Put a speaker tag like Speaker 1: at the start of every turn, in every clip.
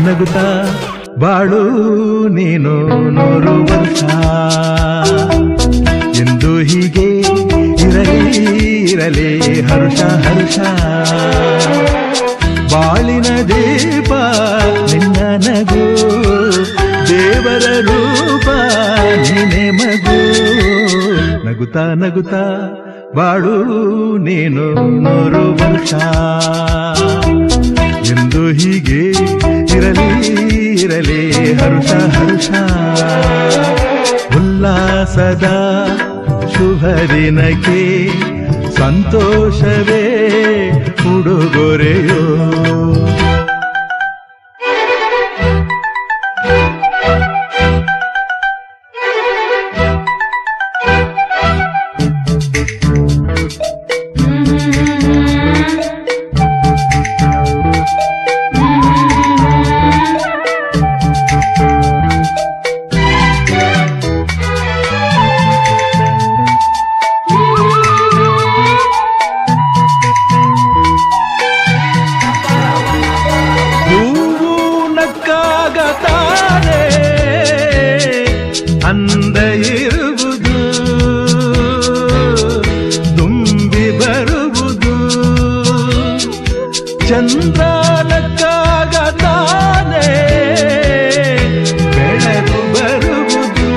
Speaker 1: ನಗುತ್ತಾ ಬಾಳು ನೀನು 100 ವರ್ಷ ಎಂದು ಹೀಗೆ ಇರಲಿ ಹರುಷ ಹರುಷ ಬಾಳಿನ ದೀಪ ನಿನ್ನ ನಗು ದೇವರ ರೂಪ ನೀನೆ ಮಗು ನಗುತ್ತಾ ನಗುತ್ತಾ ಬಾಳು ನೀನು 100 ವರ್ಷ ಎಂದು ಹೀಗೆ ಇರಲಿ ಹರುಷ ಹರುಷ ಉಲ್ಲಾಸದ ಶುಭ ದಿನಕ್ಕೆ ಸಂತೋಷವೇ ಉಡುಗೊರೆಯೋ ಅಂದ ಇರುವುದು ತುಂಬಿ ಬರುವುದು ಚಂದ್ರನಕ್ಕಾಗ ತಾನೇ ಬೆಳಕು ಬರುವುದು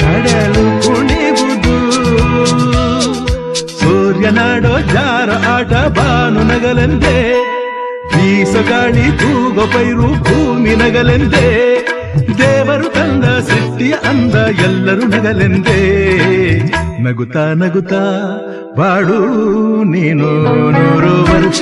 Speaker 1: ಕಡಲು ಕುಣಿವುದು ಸೂರ್ಯನಾಡೋ ಜಾರ ಆಟ ಬಾನು ನಗಲೆಂದೇ ಬೀಸಗಾಳಿ ತೂಗೋ ಪೈರು ಭೂಮಿ ನಗಲೆಂದೇ ದೇವರು ತಂದ ಸೃಷ್ಟಿಯ ಅಂದ ಎಲ್ಲರೂ ನಗಲೆಂದೇ ನಗುತ್ತಾ ನಗುತ್ತಾ ಬಾಳು ನೀನು 100 ವರ್ಷ